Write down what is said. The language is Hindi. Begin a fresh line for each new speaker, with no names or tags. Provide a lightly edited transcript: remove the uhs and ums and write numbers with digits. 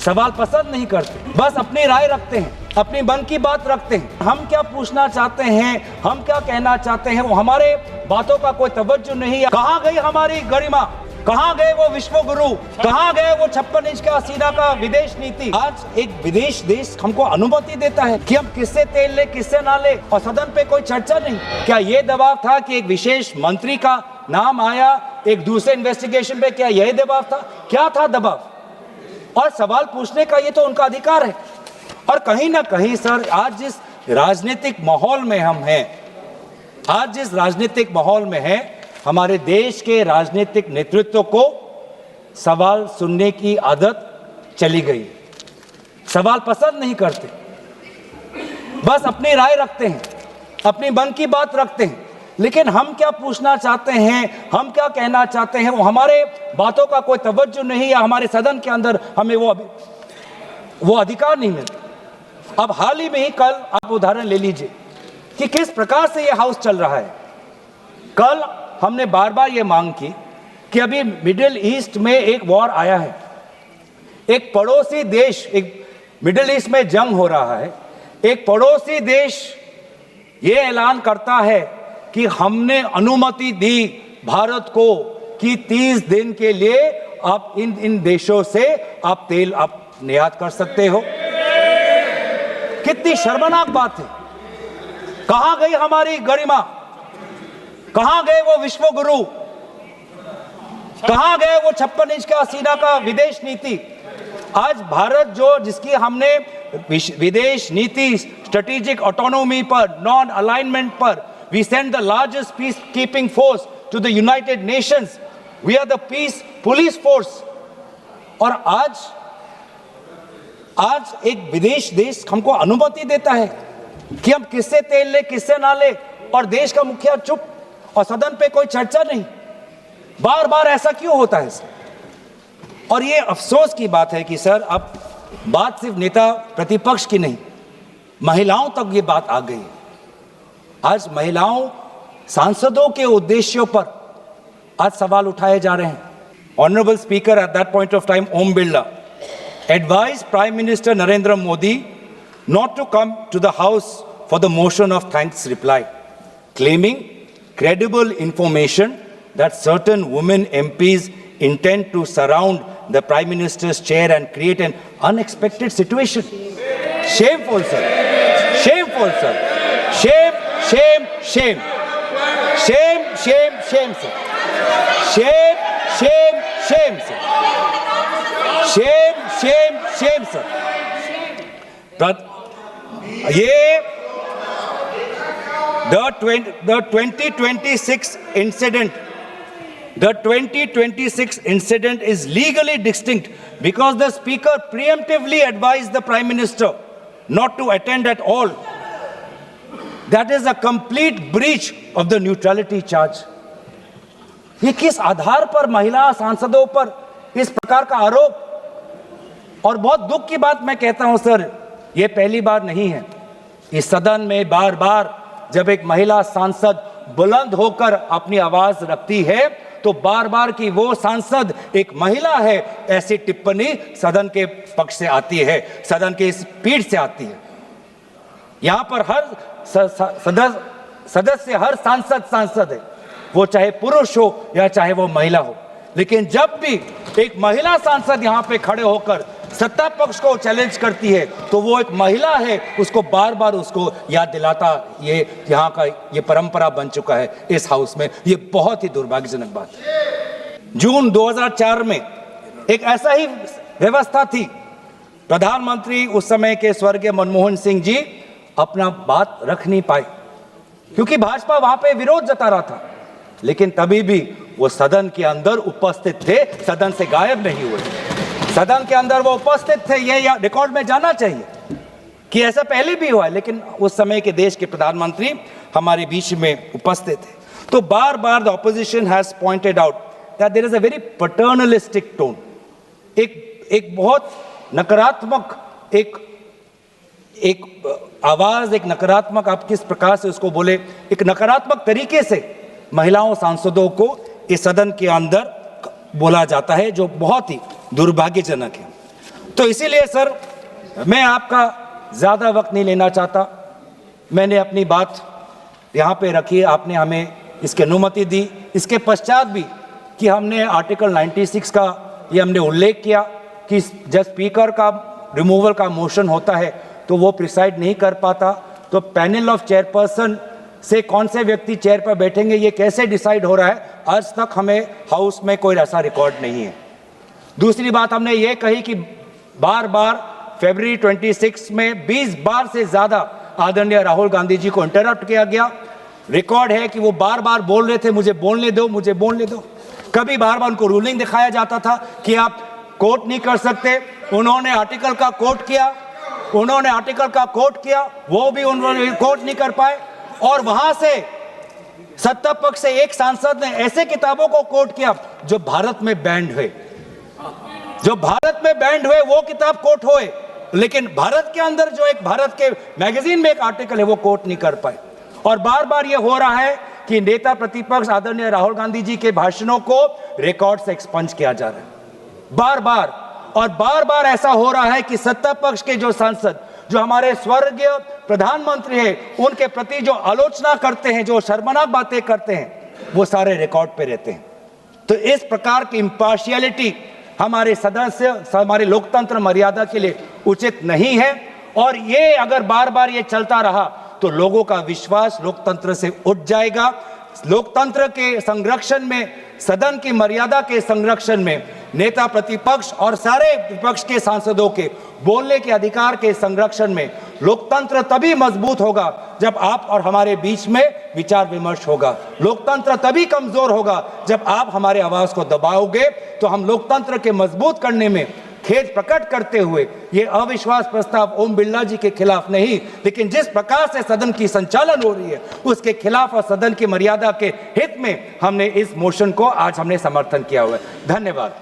सवाल पसंद नहीं करते, बस अपनी राय रखते हैं, अपनी मन की बात रखते हैं। हम क्या पूछना चाहते हैं, हम क्या कहना चाहते हैं, वो हमारे बातों का कोई तवज्जो नहीं है। कहाँ गई हमारी गरिमा, कहाँ गए वो विश्व गुरु, कहाँ गए वो 56 इंच का सीना का विदेश नीति। आज एक विदेश देश हमको अनुमति देता है कि हम किससे तेल ले किससे ना ले, और सदन पे कोई चर्चा नहीं। क्या ये दबाव था कि एक विशेष मंत्री का नाम आया एक दूसरे इन्वेस्टिगेशन पे, क्या यही दबाव था? क्या था दबाव? और सवाल पूछने का ये तो उनका अधिकार है। और कहीं ना कहीं सर, आज जिस राजनीतिक माहौल में हम हैं, आज जिस राजनीतिक माहौल में हैं, हमारे देश के राजनीतिक नेतृत्व को सवाल सुनने की आदत चली गई। सवाल पसंद नहीं करते, बस अपनी राय रखते हैं, अपनी मन की बात रखते हैं। लेकिन हम क्या पूछना चाहते हैं, हम क्या कहना चाहते हैं, वो हमारे बातों का कोई तवज्जो नहीं, या हमारे सदन के अंदर हमें वो अधिकार नहीं मिलता। अब हाल ही में ही कल आप उदाहरण ले लीजिए कि किस प्रकार से ये हाउस चल रहा है। कल हमने बार बार ये मांग की कि अभी मिडिल ईस्ट में एक वॉर आया है, एक पड़ोसी देश, एक मिडिल ईस्ट में जंग हो रहा है, एक पड़ोसी देश ये ऐलान करता है कि हमने अनुमति दी भारत को कि 30 दिन के लिए आप इन देशों से आप तेल आप निर्यात कर सकते हो। कितनी शर्मनाक बात है। कहां गई हमारी गरिमा, कहां गए वो विश्व गुरु, कहां गए वो 56 इंच का सीना का विदेश नीति। आज भारत जो जिसकी हमने विदेश नीति, स्ट्रेटेजिक ऑटोनॉमी पर, नॉन अलाइनमेंट पर, we send the largest peacekeeping force to the United Nations. We are the peace police force. और आज एक विदेश देश हमको अनुमति देता है कि हम किससे तेल ले किससे ना ले, और देश का मुखिया चुप, और सदन पे कोई चर्चा नहीं। बार बार ऐसा क्यों होता है सर? और ये अफसोस की बात है कि सर, अब बात सिर्फ नेता प्रतिपक्ष की नहीं, महिलाओं तक ये बात आ गई है। आज महिलाओं सांसदों के उद्देश्यों पर आज सवाल उठाए जा रहे हैं। Honourable speaker at that point of time Om Birla advised Prime Minister Narendra Modi not to come to the House for the motion of thanks reply, claiming credible information that certain women MPs intend to surround the Prime Minister's chair and create an unexpected situation. Shameful, sir. Shameful, sir. Shame, shame, shame. Shame, shame, shame, sir. Shame, shame, shame, sir. Shame, shame, shame, sir. But the 2026 incident, the 2026 incident is legally distinct because the Speaker preemptively advised the Prime Minister not to attend at all. That is a complete breach of the neutrality charge. ये किस आधार पर महिला सांसदों पर इस प्रकार का आरोप? और बहुत दुख की बात मैं कहता हूं सर, ये पहली बार नहीं है। इस सदन में बार बार जब एक महिला सांसद बुलंद होकर अपनी आवाज रखती है, तो बार बार की वो सांसद एक महिला है, ऐसी टिप्पणी सदन के पक्ष से आती है, सदन के इस पीठ से आती है। यहां पर हर सदस्य, हर सांसद है, वो चाहे पुरुष हो या चाहे वो महिला हो। लेकिन जब भी एक महिला सांसद यहां पे खड़े होकर सत्ता पक्ष को चैलेंज करती है, तो वो एक महिला है, उसको बार बार उसको याद दिलाता, ये यहाँ का ये परंपरा बन चुका है इस हाउस में। ये बहुत ही दुर्भाग्यजनक बात है। जून 2004 में एक ऐसा ही व्यवस्था थी। प्रधानमंत्री उस समय के स्वर्गीय मनमोहन सिंह जी अपना बात रख नहीं पाए, क्योंकि भाजपा वहां पे विरोध जता रहा था। लेकिन तभी भी वो सदन के अंदर उपस्थित थे, सदन से गायब नहीं हुए, सदन के अंदर वो उपस्थित थे। ये रिकॉर्ड में जाना चाहिए कि ऐसा पहले भी हुआ है, लेकिन उस समय के देश के प्रधानमंत्री हमारे बीच में उपस्थित थे। तो बार बार the opposition has pointed out that there is a very paternalistic tone, एक बहुत नकारात्मक एक आवाज, एक नकारात्मक, आप किस प्रकार से उसको बोले, एक नकारात्मक तरीके से महिलाओं सांसदों को इस सदन के अंदर बोला जाता है, जो बहुत ही दुर्भाग्यजनक है। तो इसीलिए सर मैं आपका ज़्यादा वक्त नहीं लेना चाहता। मैंने अपनी बात यहाँ पे रखी, आपने हमें इसकी अनुमति दी। इसके पश्चात भी कि हमने आर्टिकल 96 का ये हमने उल्लेख किया कि जब स्पीकर का रिमूवल का मोशन होता है तो वो प्रिसाइड नहीं कर पाता, तो पैनल ऑफ चेयरपर्सन से कौन से व्यक्ति चेयर पर बैठेंगे ये कैसे डिसाइड हो रहा है, आज तक हमें हाउस में कोई ऐसा रिकॉर्ड नहीं है। दूसरी बात हमने ये कही कि बार बार फरवरी 26 में 20 बार से ज़्यादा आदरणीय राहुल गांधी जी को इंटरप्ट किया गया। रिकॉर्ड है कि वो बार बार बोल रहे थे मुझे बोलने दो, मुझे बोलने दो। कभी बार बार उनको रूलिंग दिखाया जाता था कि आप कोट नहीं कर सकते, उन्होंने आर्टिकल का कोट किया, वो भी उन्होंने कोट नहीं कर पाए। और वहां से सत्ता पक्ष से एक सांसद ने ऐसे किताबों को कोट किया जो भारत में बैंड हुए, वो किताब कोट हुए, लेकिन भारत के अंदर जो एक भारत के मैगजीन में एक आर्टिकल है वो कोट नहीं कर पाए। और बार बार ये हो रहा है कि नेता प्रतिपक्ष आदरणीय राहुल गांधी जी के भाषणों को रिकॉर्ड से एक्सपंज किया जा रहा है बार बार ऐसा हो रहा है कि सत्ता पक्ष के जो सांसद, जो हमारे स्वर्गीय प्रधानमंत्री हैं, उनके प्रति जो आलोचना करते हैं, जो शर्मनाक बातें करते हैं, वो सारे रिकॉर्ड पे रहते हैं। तो इस प्रकार की इम्पार्शियलिटी हमारे सदस्य, हमारे लोकतंत्र मर्यादा के लिए उचित नहीं है। और ये अगर बार बार ये चलता रहा तो लोगों का विश्वास लोकतंत्र से उठ जाएगा। लोकतंत्र के संरक्षण में, सदन की मर्यादा के संरक्षण में, नेता प्रतिपक्ष और सारे विपक्ष के सांसदों के बोलने के अधिकार के संरक्षण में लोकतंत्र तभी मजबूत होगा जब आप और हमारे बीच में विचार विमर्श होगा। लोकतंत्र तभी कमजोर होगा जब आप हमारे आवाज को दबाओगे। तो हम लोकतंत्र के मजबूत करने में खेद प्रकट करते हुए ये अविश्वास प्रस्ताव ओम बिरला जी के खिलाफ नहीं, लेकिन जिस प्रकार से सदन की संचालन हो रही है उसके खिलाफ और सदन की मर्यादा के हित में हमने इस मोशन को आज हमने समर्थन किया हुआ है। धन्यवाद।